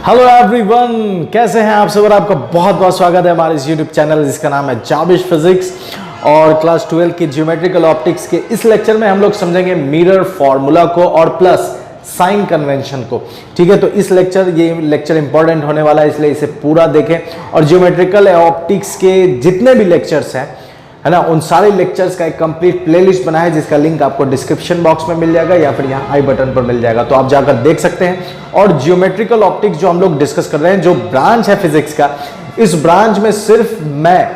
Hello everyone, कैसे हैं आप सब। और आपका बहुत बहुत स्वागत है हमारे इस यूट्यूब चैनल जिसका नाम है जाबिश फिजिक्स। और क्लास 12 की ज्योमेट्रिकल ऑप्टिक्स के इस लेक्चर में हम लोग समझेंगे मिरर फॉर्मूला को और प्लस साइन कन्वेंशन को। ठीक है, तो इस ये लेक्चर इंपॉर्टेंट होने वाला है, इसलिए इसे पूरा देखें। और ज्योमेट्रिकल ऑप्टिक्स के जितने भी लेक्चर्स हैं, है ना, उन सारे लेक्चर्स का एक कंप्लीट प्लेलिस्ट बना है जिसका लिंक आपको डिस्क्रिप्शन बॉक्स में मिल जाएगा या फिर यहाँ आई बटन पर मिल जाएगा, तो आप जाकर देख सकते हैं। और ज्योमेट्रिकल ऑप्टिक्स जो हम लोग डिस्कस कर रहे हैं, जो ब्रांच है फिजिक्स का, इस ब्रांच में सिर्फ मैं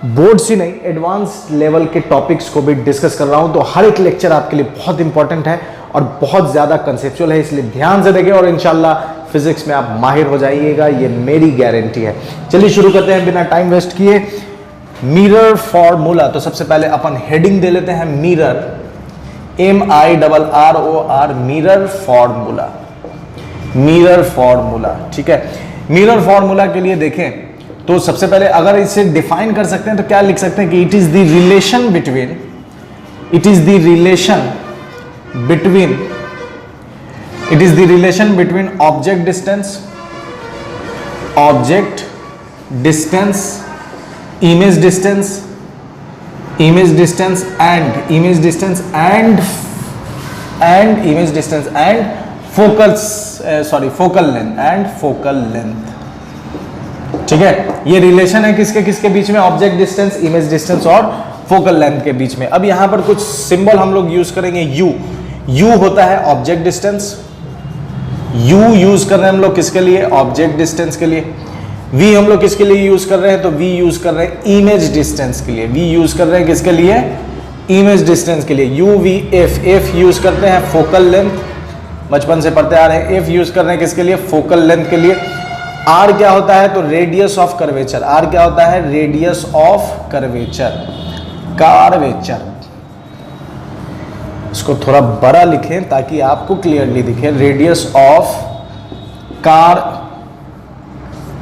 बोर्ड से नहीं एडवांस लेवल के टॉपिक्स को भी डिस्कस कर रहा हूं, तो हर एक लेक्चर आपके लिए बहुत इंपॉर्टेंट है और बहुत ज्यादा कंसेप्चुअल है, इसलिए ध्यान से देखें और इंशाल्लाह फिजिक्स में आप माहिर हो जाइएगा, ये मेरी गारंटी है। चलिए शुरू करते हैं बिना टाइम वेस्ट किए। मिरर फॉर्मूला, तो सबसे पहले अपन हेडिंग दे लेते हैं mirror, MIRROR, mirror formula. Mirror formula, ठीक है। मिरर फॉर्मूला के लिए देखें तो सबसे पहले अगर इसे डिफाइन कर सकते हैं तो क्या लिख सकते हैं कि it is the relation between object distance, image distance and focal length। ठीक है, ये रिलेशन है किसके बीच में? ऑब्जेक्ट डिस्टेंस, इमेज डिस्टेंस और फोकल लेंथ के बीच में। अब यहां पर कुछ सिंबल हम लोग यूज करेंगे। यू होता है ऑब्जेक्ट डिस्टेंस, यू यूज कर रहे हैं हम लोग किसके लिए? ऑब्जेक्ट डिस्टेंस के लिए। V हम लोग किसके लिए यूज कर रहे हैं? तो V यूज कर रहे हैं इमेज डिस्टेंस के लिए। V यूज कर रहे हैं किसके लिए? इमेज डिस्टेंस के लिए। F यूज करते हैं फोकल लेंथ, बचपन से पढ़ते आ रहे हैं। F यूज कर रहे हैं किसके लिए? फोकल लेंथ के लिए। R क्या होता है? तो रेडियस ऑफ कर्वेचर। R क्या होता है? Radius of curvature. इसको थोड़ा बड़ा लिखें ताकि आपको क्लियरली दिखे। रेडियस ऑफ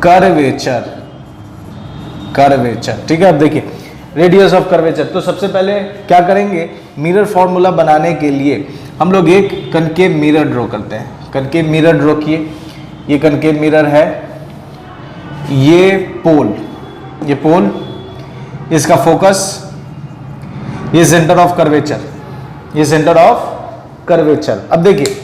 कर्वेचर, ठीक है। अब देखिए रेडियस ऑफ कर्वेचर, तो सबसे पहले क्या करेंगे? मिरर फॉर्मूला बनाने के लिए हम लोग एक कनकेव मिरर ड्रॉ करते हैं। कनकेव मिरर ड्रॉ किए, ये कनकेव मिरर है, ये पोल, इसका फोकस, ये सेंटर ऑफ कर्वेचर। अब देखिए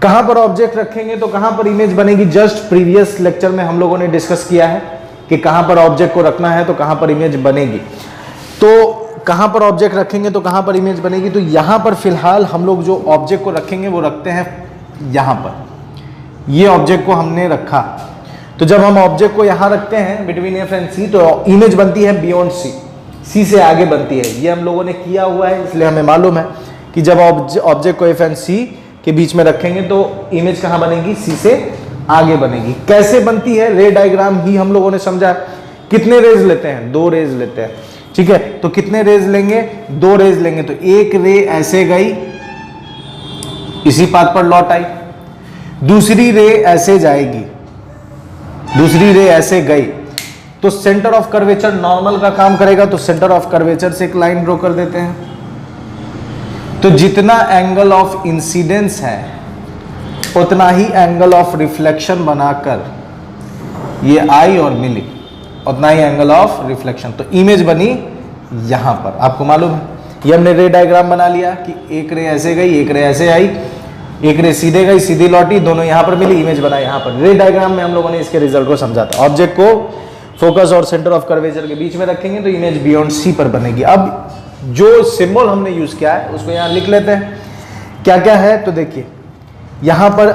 कहां पर ऑब्जेक्ट रखेंगे तो कहां पर इमेज बनेगी। जस्ट प्रीवियस लेक्चर में हम लोगों ने डिस्कस किया है कि कहां पर ऑब्जेक्ट को रखना है तो कहां पर इमेज बनेगी। तो कहां पर ऑब्जेक्ट रखेंगे तो कहां पर इमेज बनेगी। तो यहां पर फिलहाल हम लोग जो ऑब्जेक्ट को रखेंगे वो रखते हैं यहां पर। ये ऑब्जेक्ट को हमने रखा, तो जब हम ऑब्जेक्ट को यहां रखते हैं बिटवीन F एंड C, तो इमेज बनती है बियॉन्ड C से आगे बनती है। ये हम लोगों ने किया हुआ है, इसलिए हमें मालूम है कि जब ऑब्जेक्ट को F एंड C के बीच में रखेंगे तो इमेज कहां बनेगी? C से आगे बनेगी। कैसे बनती है? रे डायग्राम ही हम लोगों ने समझा। कितने रेज लेते हैं? 2 रेज लेते हैं, ठीक है। तो कितने रेज लेंगे? 2 रेज लेंगे। तो एक रे ऐसे गई, इसी पाथ पर लौट आई, दूसरी रे ऐसे जाएगी, दूसरी रे ऐसे गई, तो सेंटर ऑफ कर्वेचर नॉर्मल का काम करेगा। तो सेंटर ऑफ कर्वेचर से एक लाइन ड्रॉ कर देते हैं। तो जितना एंगल ऑफ इंसिडेंस है उतना ही एंगल ऑफ रिफ्लेक्शन बनाकर ये आई और मिली, उतना ही एंगल ऑफ रिफ्लेक्शन। तो इमेज बनी यहां पर, आपको मालूम है। ये हमने रे डायग्राम बना लिया कि एक रे ऐसे गई, एक रे ऐसे आई, एक रे सीधे गई, सीधी लौटी, दोनों यहां पर मिली, इमेज बना यहां पर। रे डायग्राम में हम लोगों ने इसके रिजल्ट को समझा था। ऑब्जेक्ट को फोकस और सेंटर ऑफ कर्वेचर के बीच में रखेंगे तो इमेज बियॉन्ड C पर बनेगी। अब जो सिंबल हमने यूज किया है उसको यहां लिख लेते हैं। क्या क्या है? तो देखिए यहां पर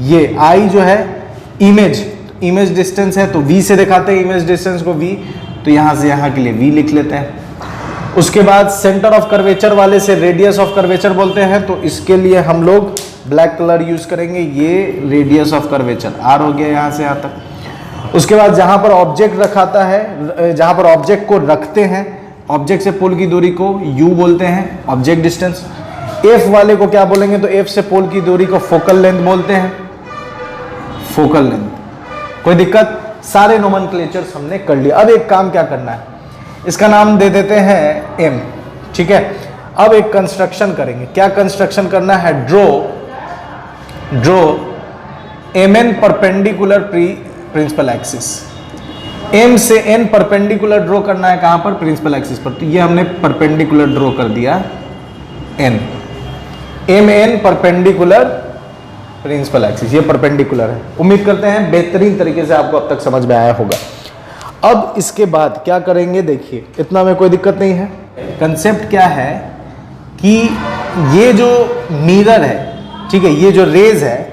ये आई जो है इमेज डिस्टेंस है, तो V से दिखाते हैं इमेज डिस्टेंस को V, तो यहां से यहां के लिए V लिख लेते हैं। उसके बाद सेंटर ऑफ कर्वेचर वाले से रेडियस ऑफ कर्वेचर बोलते हैं, तो इसके लिए हम लोग ब्लैक कलर यूज करेंगे। ये रेडियस ऑफ कर्वेचर R हो गया यहां से यहां तक। उसके बाद जहां पर ऑब्जेक्ट रखाता है, जहां पर ऑब्जेक्ट को रखते हैं, ऑब्जेक्ट से पोल की दूरी को U बोलते हैं, ऑब्जेक्ट डिस्टेंस। F वाले को क्या बोलेंगे? तो F से पोल की दूरी को फोकल लेंथ बोलते हैं, फोकल लेंथ। कोई दिक्कत? सारे नोमेनक्लेचर्स हमने कर लिया। अब एक काम क्या करना है, इसका नाम दे देते हैं M, ठीक है। अब एक कंस्ट्रक्शन करेंगे। क्या कंस्ट्रक्शन करना है? Draw M N perpendicular principal axis, M से एन परपेंडिकुलर ड्रॉ करना है कहां पर, प्रिंसिपल एक्सिस पर। तो ये हमने परपेंडिकुलर ड्रॉ कर दिया N, M N perpendicular principal axis, ये परपेंडिकुलर है। उम्मीद करते हैं बेहतरीन तरीके से आपको अब तक समझ में आया होगा। अब इसके बाद क्या करेंगे, देखिए इतना में कोई दिक्कत नहीं है। कंसेप्ट क्या है कि ये जो मिरर है, ठीक है, ये जो रेज है,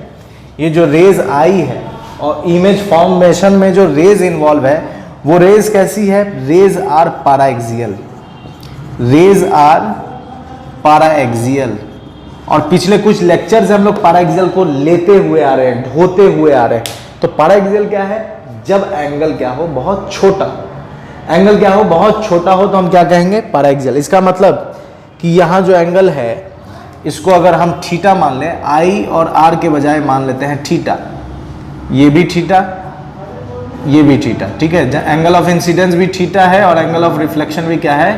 ये जो रेज आई है और इमेज फॉर्मेशन में जो रेज इन्वॉल्व है, वो रेज कैसी है, rays are paraxial, rays are paraxial. और पिछले कुछ लेक्चर से हम लोग पैराएक्सियल को लेते हुए आ रहे हैं, ढोते हुए आ रहे हैं। तो पैराएक्सियल क्या है, जब एंगल क्या हो, बहुत छोटा, एंगल क्या हो, बहुत छोटा हो, तो हम क्या कहेंगे, पैराएक्सियल। इसका मतलब कि यहाँ जो एंगल है इसको अगर हम थीटा मान लें, आई और आर के बजाय मान लेते हैं थीटा, ये भी थीटा, ये भी थीटा, ठीक है। एंगल ऑफ इंसिडेंस भी थीटा है और एंगल ऑफ रिफ्लेक्शन भी क्या है,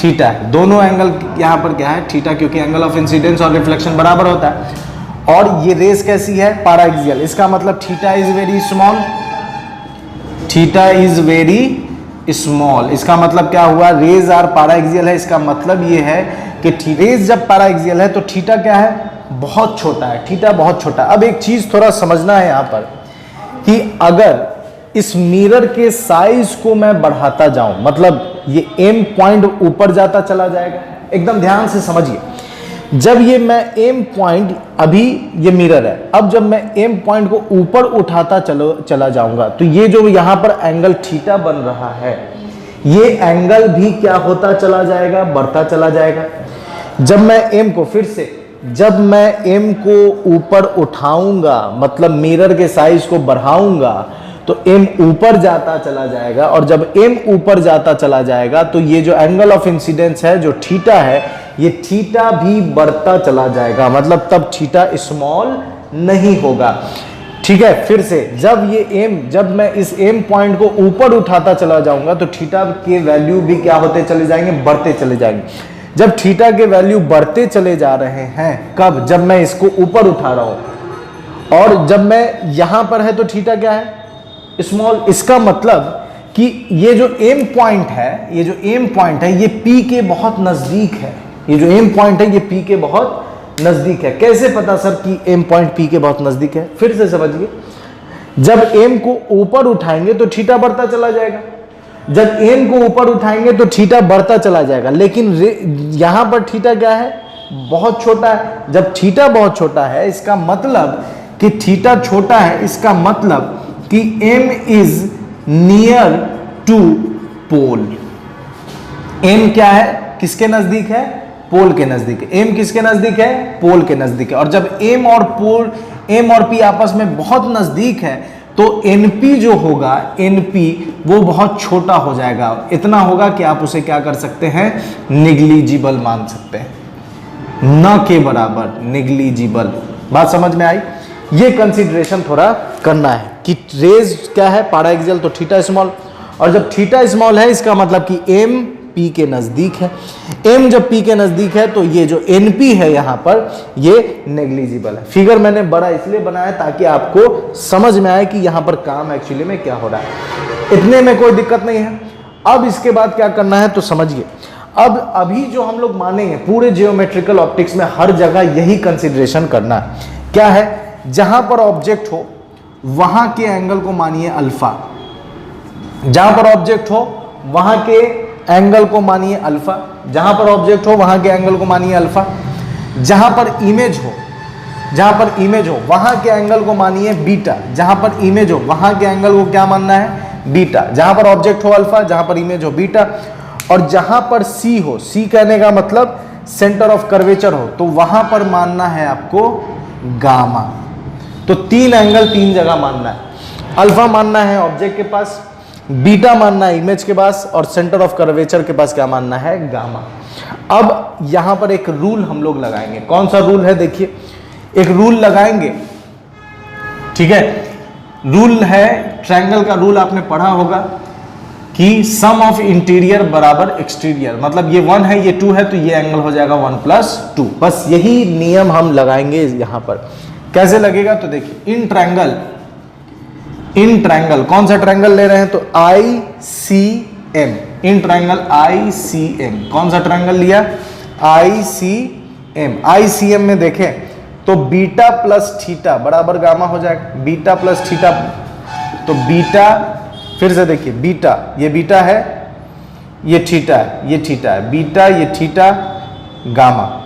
थीटा है। दोनों एंगल यहाँ पर क्या है, थीटा, क्योंकि एंगल ऑफ इंसिडेंस और रिफ्लेक्शन बराबर होता है। और ये रेस कैसी है, पैराएक्सियल। इसका मतलब theta is very small, theta is very small. इसका मतलब क्या हुआ, रेज आर पैराएक्सियल है। इसका मतलब ये है कि रेज जब पैराएक्सियल है तो थीटा क्या है, बहुत छोटा है, थीटा बहुत छोटा। अब एक चीज थोड़ा समझना है यहाँ पर कि अगर इस मिरर के साइज को मैं बढ़ाता जाऊं, मतलब ये एम पॉइंट ऊपर जाता चला जाएगा। एकदम ध्यान से समझिए, जब ये मैं एम पॉइंट, अभी ये मिरर है, अब जब मैं एम पॉइंट को ऊपर उठाता चला जाऊंगा तो ये जो यहाँ पर एंगल थीटा बन रहा है, ये एंगल भी क्या होता चला जाएगा, बढ़ता चला जाएगा। जब मैं एम को, फिर से, जब मैं एम को ऊपर उठाऊंगा, मतलब मिरर के साइज को बढ़ाऊंगा, तो एम ऊपर जाता चला जाएगा। और जब एम ऊपर जाता चला जाएगा तो ये जो एंगल ऑफ इंसिडेंस है, जो थीटा है, ये थीटा भी बढ़ता चला जाएगा। मतलब तब थीटा स्मॉल नहीं होगा, ठीक है। फिर से, जब ये एम, जब मैं इस एम पॉइंट को ऊपर उठाता चला जाऊंगा तो थीटा के वैल्यू भी क्या होते चले जाएंगे, बढ़ते चले जाएंगे। जब थीटा के वैल्यू बढ़ते चले जा रहे हैं, कब, जब मैं इसको ऊपर उठा रहा हूं, और जब मैं यहां पर है तो थीटा क्या है, स्मॉल। इसका मतलब कि ये जो एम पॉइंट है, ये जो एम पॉइंट है, ये पी के बहुत नजदीक है। ये जो एम पॉइंट है ये पी के बहुत नजदीक है। कैसे पता सर कि एम पॉइंट पी के बहुत नजदीक है, फिर से समझिए, जब एम को ऊपर उठाएंगे तो थीटा बढ़ता चला जाएगा, जब एम को ऊपर उठाएंगे तो थीटा बढ़ता चला जाएगा। लेकिन यहां पर थीटा क्या है, बहुत छोटा है। जब थीटा बहुत छोटा है, इसका मतलब कि थीटा छोटा है, इसका मतलब कि m is near to pole. m क्या है, किसके नजदीक है, पोल के नजदीक है। m किसके नजदीक है, पोल के नजदीक है। और जब m और पोल, m और p आपस में बहुत नजदीक है तो np जो होगा, np वो बहुत छोटा हो जाएगा। इतना होगा कि आप उसे क्या कर सकते हैं, निग्लिजिबल मान सकते हैं, न के बराबर, निग्लिजिबल। बात समझ में आई। ये कंसीडरेशन थोड़ा करना है कि रेज क्या है, पैराएक्सियल, तो थीटा स्मॉल। और जब थीटा स्मॉल है, इसका मतलब कि एम पी के नजदीक है। एम जब पी के नजदीक है तो ये जो एनपी है यहां पर, ये नेग्लिजिबल है। फिगर मैंने बड़ा इसलिए बनाया ताकि आपको समझ में आए कि यहां पर काम एक्चुअली में क्या हो रहा है। इतने में कोई दिक्कत नहीं है। अब इसके बाद क्या करना है तो समझिए। अब अभी जो हम लोग मानेंगे, पूरे जियोमेट्रिकल ऑप्टिक्स में हर जगह यही कंसिडरेशन करना है। क्या है, जहां पर ऑब्जेक्ट हो वहां के एंगल को मानिए अल्फा, जहां पर ऑब्जेक्ट हो वहां के एंगल को मानिए अल्फा, जहां पर ऑब्जेक्ट हो वहां के एंगल को मानिए अल्फा। जहां पर इमेज हो, जहां पर इमेज हो वहां के एंगल को मानिए बीटा, जहां पर इमेज हो वहां के एंगल को क्या मानना है, बीटा। जहां पर ऑब्जेक्ट हो अल्फा, जहां पर इमेज हो बीटा। और जहां पर सी हो, सी कहने का मतलब सेंटर ऑफ कर्वेचर हो, तो वहां पर मानना है आपको गामा। तो तीन एंगल तीन जगह मानना है। अल्फा मानना है ऑब्जेक्ट के पास, बीटा मानना है इमेज के पास, और सेंटर ऑफ कर्वेचर के पास क्या मानना है, गामा। अब यहां पर एक रूल हम लोग लगाएंगे। कौन सा रूल है, देखिए, एक रूल लगाएंगे, ठीक है। रूल है, ट्रायंगल का रूल आपने पढ़ा होगा कि सम ऑफ इंटीरियर बराबर एक्सटीरियर। मतलब ये 1 है, ये 2 है, तो ये एंगल हो जाएगा 1 + 2। बस यही नियम हम लगाएंगे यहां पर। कैसे लगेगा तो देखिए, इन ट्रायंगल कौन सा ट्रायंगल ले रहे हैं तो ICM, इन ट्रायंगल ICM, कौन सा ट्रायंगल लिया ICM। ICM में देखें तो बीटा प्लस थीटा बराबर गामा हो जाएगा, बीटा प्लस थीटा, तो बीटा, फिर से देखिए बीटा, ये बीटा है, ये थीटा है, ये थीटा है, बीटा ये थीटा गामा,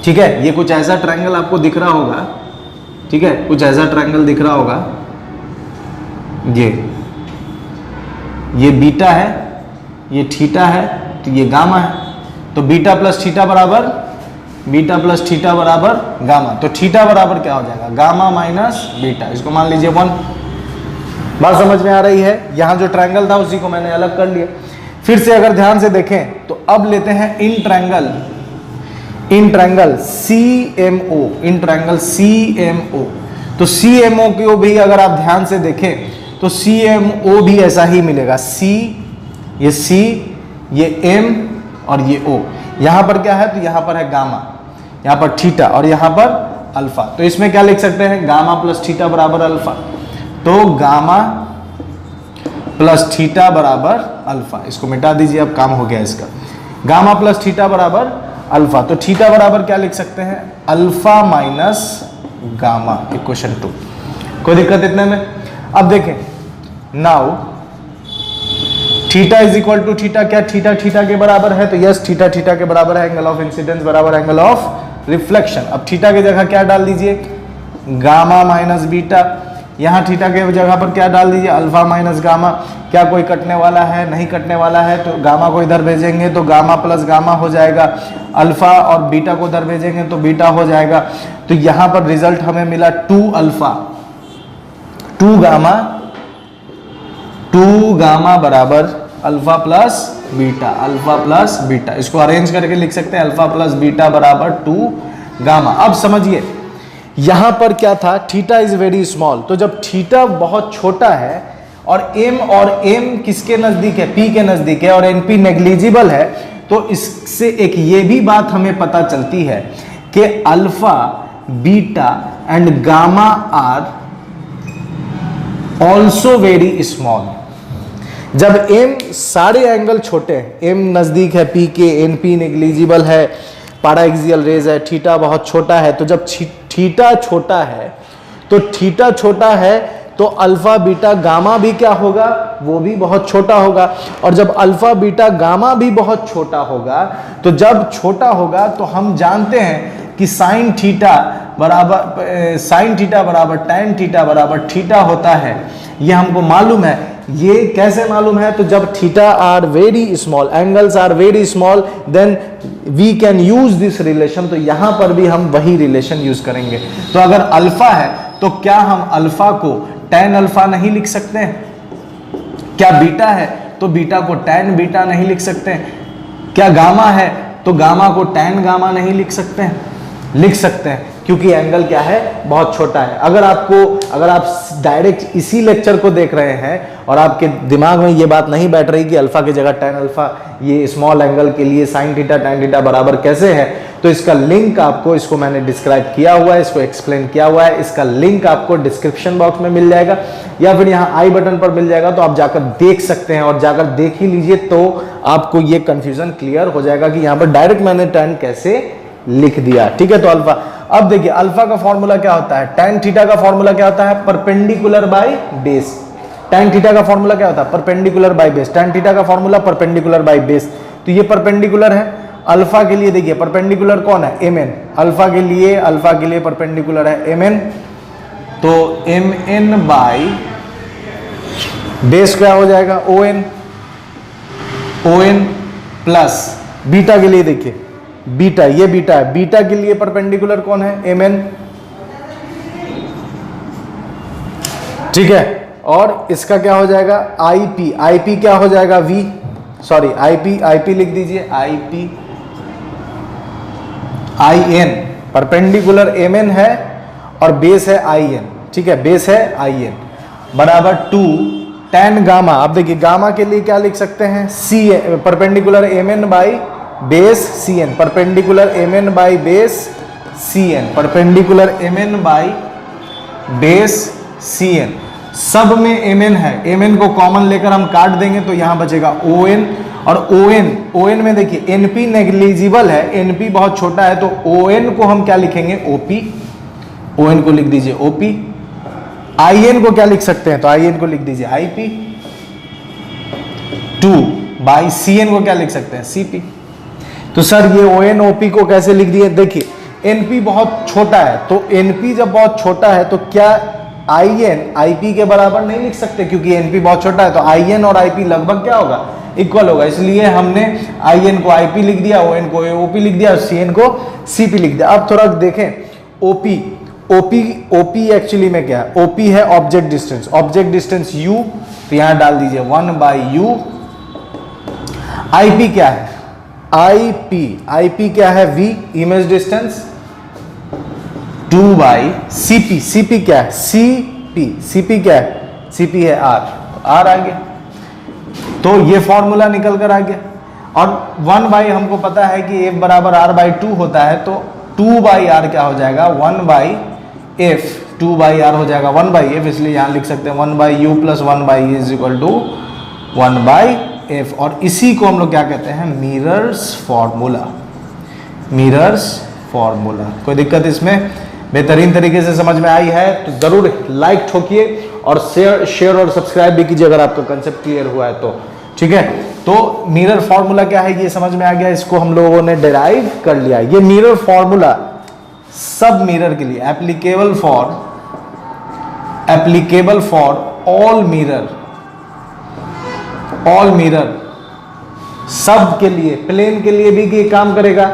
ठीक है। ये कुछ ऐसा ट्रायंगल आपको दिख रहा होगा, ठीक है, कुछ ऐसा ट्रायंगल दिख रहा होगा, ये बीटा है, ये थीटा है, तो ये गामा है, तो बीटा प्लस थीटा बराबर गामा, तो थीटा बराबर क्या हो जाएगा गामा माइनस बीटा, इसको मान लीजिए 1। बात समझ में आ रही है? यहां जो ट्रायंगल था उसी को मैंने अलग कर लिया। फिर से अगर ध्यान से देखें तो अब लेते हैं in triangle CMO, in triangle CMO, तो CMO को भी अगर आप ध्यान से देखें तो CMO भी ऐसा ही मिलेगा, ये C, ये M और ये O। यहां पर क्या है तो यहां पर है गामा, यहां पर थीटा और यहां पर अल्फा, तो इसमें क्या लिख सकते हैं गामा प्लस थीटा बराबर अल्फा, तो गामा प्लस थीटा बराबर अल्फा, इसको मिटा दीजिए, अब काम हो गया इसका, गामा प्लस थीटा बराबर अल्फा, तो थीटा बराबर क्या लिख सकते हैं अल्फा माइनस गामा, इक्वेशन 2। कोई दिक्कत इतने में? अब देखें, now theta is equal to theta, क्या थीटा थीटा के बराबर है तो यस, थीटा थीटा के बराबर है, एंगल ऑफ इंसिडेंस बराबर एंगल ऑफ रिफ्लेक्शन। अब थीटा की जगह क्या डाल दीजिए गामा माइनस बीटा, यहाँ थीटा के जगह पर क्या डाल दीजिए अल्फा माइनस गामा। क्या कोई कटने वाला है? नहीं कटने वाला है, तो गामा को इधर भेजेंगे तो गामा प्लस गामा हो जाएगा, अल्फा और बीटा को इधर भेजेंगे तो बीटा हो जाएगा। तो यहाँ पर रिजल्ट हमें मिला 2 अल्फा 2 गामा बराबर अल्फा प्लस बीटा, इसको अरेंज करके लिख सकते हैं अल्फा प्लस बीटा बराबर 2 गामा। अब समझिए यहां पर क्या था, थीटा इज वेरी स्मॉल, तो जब थीटा बहुत छोटा है और m किसके नजदीक है, P के नजदीक है और NP नेग्लिजिबल है, तो इससे एक ये भी बात हमें पता चलती है कि alpha beta and gamma are also very small. जब m सारे एंगल छोटे हैं, m नजदीक है P के, NP नेग्लिजिबल है, पैराएक्सियल रेज है, थीटा बहुत छोटा है, तो जब थीटा छोटा है तो अल्फा बीटा गामा भी क्या होगा, वो भी बहुत छोटा होगा। और जब अल्फा बीटा गामा भी बहुत छोटा होगा, तो जब छोटा होगा तो हम जानते हैं कि साइन थीटा बराबर टैन थीटा बराबर थीटा होता है, ये हमको मालूम है। ये कैसे मालूम है? तो जब theta are very small, angles are very small, then we can use this relation. तो यहां पर भी हम वही रिलेशन यूज करेंगे। तो अगर अल्फा है तो क्या हम अल्फा को टैन अल्फा नहीं लिख सकते हैं? क्या बीटा है तो बीटा को टैन बीटा नहीं लिख सकते हैं? क्या गामा है तो गामा को टैन गामा नहीं लिख सकते हैं? लिख सकते हैं, क्योंकि एंगल क्या है, बहुत छोटा है। अगर आप डायरेक्ट इसी लेक्चर को देख रहे हैं और आपके दिमाग में ये बात नहीं बैठ रही कि अल्फा की जगह टैन अल्फा, ये स्मॉल एंगल के लिए साइन थीटा टैन थीटा बराबर कैसे है, तो इसका लिंक आपको, इसको मैंने डिस्क्राइब किया हुआ है, इसको एक्सप्लेन किया हुआ है, इसका लिंक आपको डिस्क्रिप्शन बॉक्स में मिल जाएगा या फिर यहाँ आई बटन पर मिल जाएगा, तो आप जाकर देख सकते हैं। और जाकर देख ही लीजिए तो आपको ये कंफ्यूजन क्लियर हो जाएगा कि यहाँ पर डायरेक्ट मैंने टैन कैसे लिख दिया। ठीक है, तो अल्फा, अब देखिए अल्फा का फॉर्मूला क्या होता है, टैन थीटा का फॉर्मूला क्या होता है, perpendicular by base. Tan theta का फॉर्मूला क्या होता है, perpendicular by base. Tan theta का फॉर्मूला परपेंडिकुलर बाय बेस, तो ये परपेंडिकुलर है। अल्फा के लिए देखिए परपेंडिकुलर कौन है, mn। अल्फा के लिए परपेंडिकुलर है mn, तो mn बाय बेस क्या हो जाएगा, on प्लस बीटा के लिए देखिए बीटा, ये बीटा है, बीटा के लिए परपेंडिकुलर कौन है, mn। ठीक है, और इसका क्या हो जाएगा, ip क्या हो जाएगा, v, सॉरी ip लिख दीजिए, in, परपेंडिकुलर mn है और बेस है in। ठीक है, बेस है in बराबर 2 टैन गामा। अब देखिए गामा के लिए क्या लिख सकते हैं, c, perpendicular mn by base cn, perpendicular mn by base C N, perpendicular M N by base C N. सब में एम एन है, एम एन को कॉमन लेकर हम काट देंगे तो यहां बचेगा ओ एन, और ओ एन में देखिए एनपी नेग्लिजिबल है, एनपी बहुत छोटा है, तो ओ एन को हम क्या लिखेंगे, ओपी, ओ एन को लिख दीजिए ओपी। आई एन को क्या लिख सकते हैं, तो आई एन को लिख दीजिए आईपी, 2 बाई सी एन को क्या लिख सकते हैं, सीपी। तो सर ये ओ एन ओपी को कैसे लिख दिए, देखिए एनपी बहुत छोटा है, तो एनपी जब बहुत छोटा है तो क्या आई एन आईपी के बराबर नहीं लिख सकते, क्योंकि एनपी बहुत छोटा है, तो आई एन और आईपी लगभग क्या होगा, इक्वल होगा, इसलिए हमने आई एन को आईपी लिख दिया, ओ एन को ओपी लिख दिया और सी एन को सीपी लिख दिया। अब थोड़ा देखें ओपी, ओपी एक्चुअली में क्या है, ओपी है object distance, object distance u, तो यहां डाल दीजिए 1 बाई यू। आईपी क्या है, आईपी क्या है v, image distance, 2 by CP क्या है, सीपी क्या है, सीपी है r, तो r आ गया, तो ये फॉर्मूला निकल कर आ गया। और 1 बाई हमको पता है कि f बराबर r बाई 2 होता है, तो 2 बाई r क्या हो जाएगा, 1 बाई f, 2 बाई r हो जाएगा 1 बाई f, इसलिए यहां लिख सकते हैं 1 by U plus 1 by e is equal to 1 by f। और इसी को हम लोग क्या कहते हैं, मिरर्स फॉर्मूला, मिरर्स फॉर्मूला। कोई दिक्कत इसमें, बेहतरीन तरीके से समझ में आई है तो जरूर लाइक ठोकिए और शेयर और सब्सक्राइब भी कीजिए अगर आपको कंसेप्ट क्लियर हुआ है तो, ठीक है। तो मिरर फॉर्मूला क्या है ये समझ में आ गया, इसको हम लोगों ने डिराइव कर लिया। ये मिरर फॉर्मूला सब मिरर के लिए एप्लीकेबल फॉर ऑल मिरर, सब के लिए, प्लेन के लिए भी ये काम करेगा।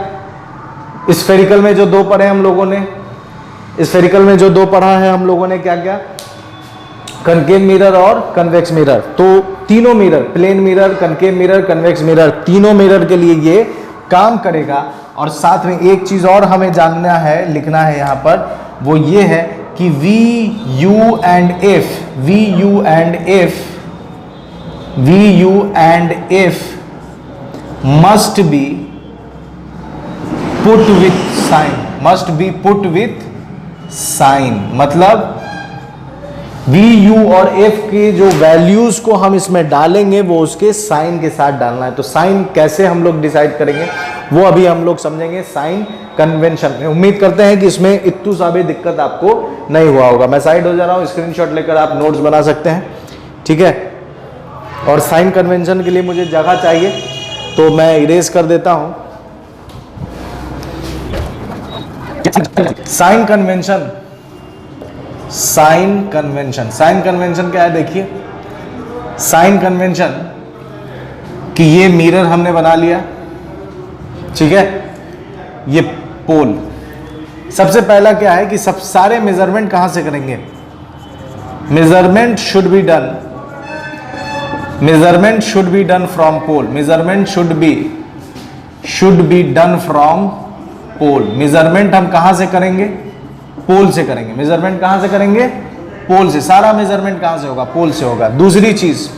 स्फेरिकल में जो दो पढ़े हम लोगों ने, स्फेरिकल में जो दो पढ़ा है हम लोगों ने क्या क्या, कनकेव मिरर और कन्वेक्स मिरर, तो तीनों mirror, plane mirror, concave mirror, convex mirror, तीनों मिरर के लिए ये काम करेगा। और साथ में एक चीज और हमें जानना है, लिखना है यहां पर, वो ये है कि V U and F must be put with sign, मतलब वी यू और एफ के जो वैल्यूज को हम इसमें डालेंगे वो उसके साइन के साथ डालना है। तो साइन कैसे हम लोग डिसाइड करेंगे वो अभी हम लोग समझेंगे साइन कन्वेंशन में। उम्मीद करते हैं कि इसमें इतनी सा भी दिक्कत आपको नहीं हुआ होगा। मैं साइड हो जा रहा हूं, स्क्रीनशॉट लेकर आप नोट्स बना सकते हैं, ठीक है। और साइन कन्वेंशन के लिए मुझे जगह चाहिए तो मैं इरेज कर देता हूं। साइन कन्वेंशन क्या है, देखिए साइन कन्वेंशन कि ये मिरर हमने बना लिया, ठीक है, ये पोल। सबसे पहला क्या है कि सब सारे मेजरमेंट कहां से करेंगे, measurement should be done from pole, measurement should be done from pole. Measurement हम कहां से करेंगे, पोल से करेंगे। मेजरमेंट कहां से करेंगे, पोल से। सारा मेजरमेंट कहां से होगा, पोल से होगा। दूसरी चीज,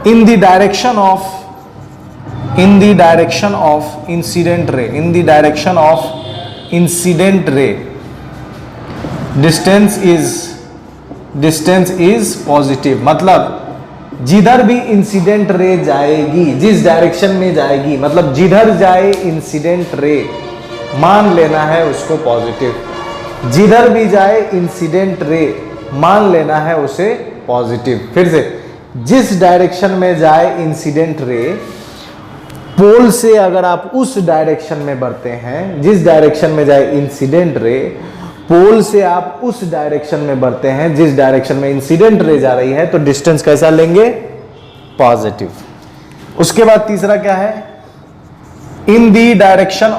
इन the direction of incident ray, distance is positive, मतलब जिधर भी इंसिडेंट रे जाएगी, जिस डायरेक्शन में जाएगी, मतलब जिधर जाए इंसिडेंट रे, मान लेना है उसको पॉजिटिव। जिधर भी जाए इंसिडेंट रे, मान लेना है उसे पॉजिटिव। फिर से, जिस डायरेक्शन में जाए इंसिडेंट रे, पोल से अगर आप उस डायरेक्शन में बढ़ते हैं, जिस डायरेक्शन में जाए इंसिडेंट रे, पोल से आप उस डायरेक्शन में बढ़ते हैं जिस डायरेक्शन में इंसिडेंट रे जा रही है, तो डिस्टेंस कैसा लेंगे, पॉजिटिव। उसके बाद तीसरा क्या है, in the direction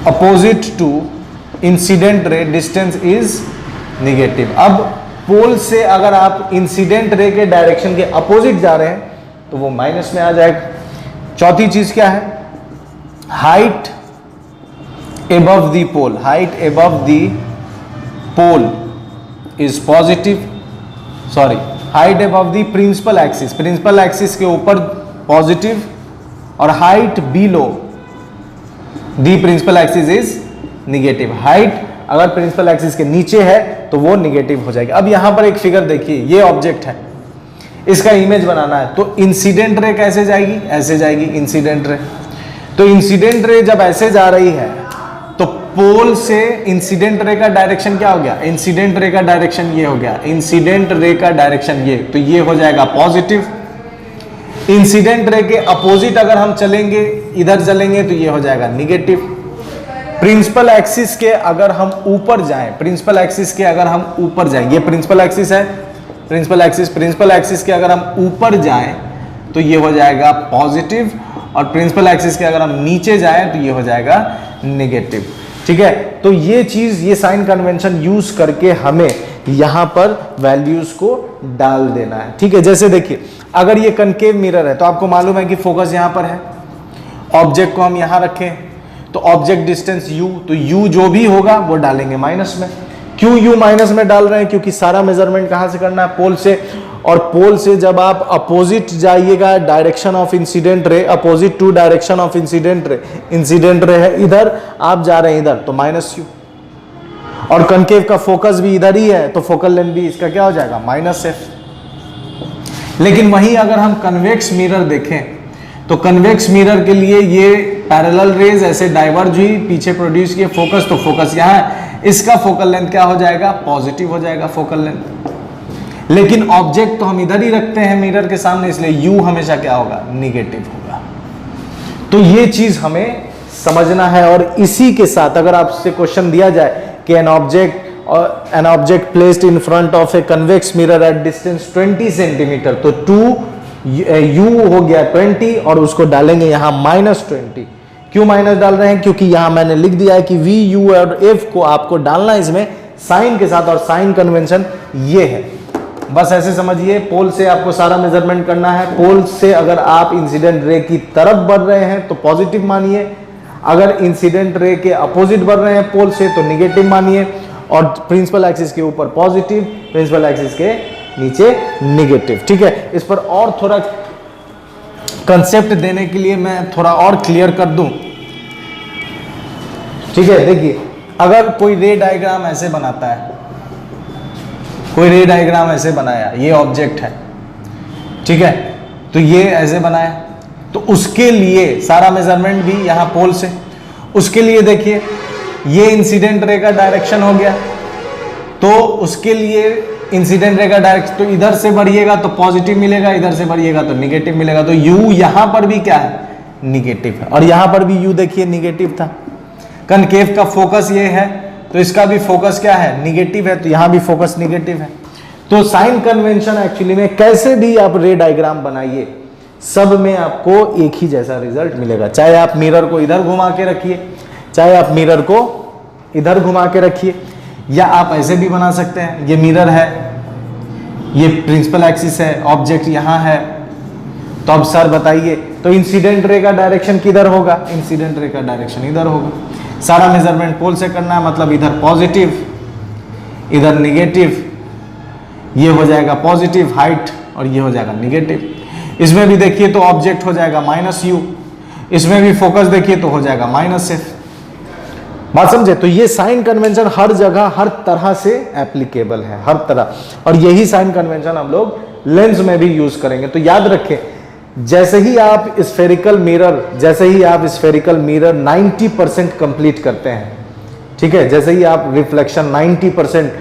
opposite to incident ray, distance is negative. अब पोल से अगर आप इंसिडेंट रे के डायरेक्शन के अपोजिट जा रहे हैं तो वो माइनस में आ जाएगा। चौथी चीज क्या है, height above the pole is positive, sorry, height above the principal axis के ऊपर पॉजिटिव, और height the principal axis is negative. Height अगर प्रिंसिपल एक्सिस के नीचे है तो वो निगेटिव हो जाएगी। अब यहां पर एक फिगर देखिए, ये ऑब्जेक्ट है, इसका इमेज बनाना है, तो इंसिडेंट रे कैसे जाएगी, ऐसे जाएगी इंसिडेंट रे। तो इंसिडेंट रे जब ऐसे जा रही है तो पोल से इंसिडेंट रे का डायरेक्शन क्या हो गया, इंसिडेंट रे का डायरेक्शन ये हो गया, इंसिडेंट रे का डायरेक्शन ये, तो ये हो जाएगा पॉजिटिव। इंसिडेंट रे के अपोजिट अगर हम चलेंगे, इधर चलेंगे, तो ये हो जाएगा निगेटिव। प्रिंसिपल एक्सिस के अगर हम ऊपर जाएं, प्रिंसिपल एक्सिस के अगर हम ऊपर जाएं, ये प्रिंसिपल एक्सिस है, प्रिंसिपल एक्सिस के अगर हम ऊपर जाएं तो ये हो जाएगा पॉजिटिव, और प्रिंसिपल एक्सिस के अगर हम नीचे जाएं तो ये हो जाएगा नेगेटिव। ठीक है, तो ये चीज, ये साइन कन्वेंशन यूज करके हमें यहां पर वैल्यूज को डाल देना है। ठीक है, जैसे देखिए अगर ये कनकेव मिरर है तो आपको मालूम है कि फोकस यहां पर है, ऑब्जेक्ट को हम यहां रखें तो ऑब्जेक्ट डिस्टेंस u, तो u जो भी होगा वो डालेंगे माइनस में। क्यों u माइनस में डाल रहे हैं, क्योंकि सारा मेजरमेंट कहां से करना है, पोल से, और पोल से जब आप अपोजिट जाइएगा direction of incident ray, opposite to direction of incident ray है इधर, आप जा रहे हैं इधर, तो माइनस u, और कनकेव का फोकस भी इधर ही है तो फोकल लेंथ भी इसका क्या हो जाएगा, माइनस f। लेकिन वहीं अगर हम कन्वेक्स मिरर देखें तो कन्वेक्स मिरर के लिए ये पैरेलल रेज ऐसे डाइवर्ज हुई, पीछे प्रोड्यूस किए फोकस, तो फोकस यहाँ है, इसका फोकल लेंथ क्या हो जाएगा, पॉजिटिव हो जाएगा फोकल लेंथ। लेकिन ऑब्जेक्ट तो हम इधर ही रखते हैं मिरर के सामने, इसलिए u हमेशा क्या होगा, निगेटिव होगा। तो ये चीज हमें समझना है। और इसी के साथ अगर आपसे क्वेश्चन दिया जाए कि an object placed in front of a convex mirror at distance 20 centimetre, तो 2 u हो गया 20 और उसको डालेंगे यहां -20। क्यों माइनस डाल रहे हैं, क्योंकि यहां मैंने लिख दिया है कि v, u और f को आपको डालना है इसमें साइन के साथ, और साइन कन्वेंशन ये है। बस ऐसे समझिए, पोल से आपको सारा मेजरमेंट करना है। पोल से अगर आप इंसिडेंट रे की तरफ बढ़ रहे हैं तो पॉजिटिव मानिए, अगर इंसिडेंट रे के अपोजिट बढ़ रहे हैं पोल से तो निगेटिव मानिए, और प्रिंसिपल एक्सिस के ऊपर पॉजिटिव, प्रिंसिपल एक्सिस के नीचे निगेटिव। ठीक है, इस पर और थोड़ा कंसेप्ट देने के लिए मैं थोड़ा और क्लियर कर दूं। ठीक है, देखिए अगर कोई रे डायग्राम ऐसे बनाता है, कोई रे डायग्राम ऐसे बनाया, ये ऑब्जेक्ट है, ठीक है, तो ये ऐसे बनाया, तो उसके लिए सारा मेजरमेंट भी यहां पोल से, उसके लिए देखिए ये इंसिडेंट रे का डायरेक्शन हो गया, तो उसके लिए इंसिडेंट रे का डायरेक्शन, तो इधर से बढ़िएगा तो पॉजिटिव मिलेगा, इधर से बढ़िएगा तो निगेटिव मिलेगा। तो u यहां पर भी क्या है, निगेटिव है, और यहां पर भी u देखिए निगेटिव था। कनकेव का फोकस ये है तो इसका भी फोकस क्या है, निगेटिव है, तो यहां भी फोकस निगेटिव है। तो साइन कन्वेंशन एक्चुअली में कैसे भी आप रे डायग्राम बनाइए, सब में आपको एक ही जैसा रिजल्ट मिलेगा। चाहे आप मिरर को इधर घुमा के रखिए, चाहे आप मिरर को इधर घुमा के रखिए, या आप ऐसे भी बना सकते हैं। ये मिरर है, ये प्रिंसिपल एक्सिस है, ऑब्जेक्ट यहां है, तो अब सर बताइए, तो इंसिडेंट रे का डायरेक्शन किधर होगा, इंसिडेंट रे का डायरेक्शन इधर होगा। सारा मेजरमेंट पोल से करना है, मतलब इधर पॉजिटिव, इधर निगेटिव, ये हो जाएगा पॉजिटिव हाइट और ये हो जाएगा निगेटिव। इसमें भी देखिए तो ऑब्जेक्ट हो जाएगा -u, इसमें भी फोकस देखिए तो हो जाएगा -f। बात समझे? तो ये साइन कन्वेंशन हर जगह हर तरह से एप्लीकेबल है, हर तरह, और यही साइन कन्वेंशन हम लोग लेंस में भी यूज करेंगे। तो याद रखें, जैसे ही आप स्फेरिकल मिरर 90% कंप्लीट करते हैं, ठीक है, जैसे ही आप रिफ्लेक्शन 90%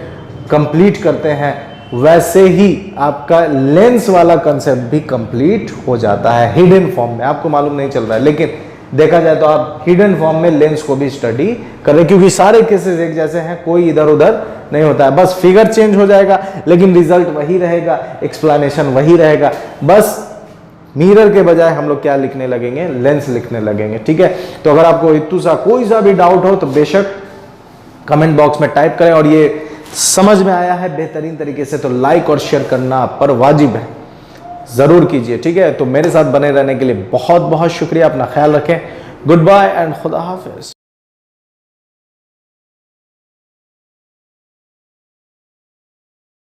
कंप्लीट करते हैं, वैसे ही आपका लेंस वाला कंसेप्ट भी कंप्लीट हो जाता है हिडन फॉर्म में। आपको मालूम नहीं चल रहा है, लेकिन देखा जाए तो आप हिडन फॉर्म में लेंस को भी स्टडी करें, क्योंकि सारे केसेस एक जैसे हैं, कोई इधर उधर नहीं होता है। बस फिगर चेंज हो जाएगा लेकिन रिजल्ट वही रहेगा, एक्सप्लेनेशन वही रहेगा। बस मिरर के बजाय हम लोग क्या लिखने लगेंगे, लेंस लिखने लगेंगे। ठीक है, तो अगर आपको इतू सा कोई सा भी डाउट हो तो बेशक कमेंट बॉक्स में टाइप करें, और ये समझ में आया है बेहतरीन तरीके से तो लाइक और शेयर करना आप पर वाजिब है, जरूर कीजिए। ठीक है, तो मेरे साथ बने रहने के लिए बहुत बहुत शुक्रिया। अपना ख्याल रखें। गुड बाय एंड खुदा हाफिज।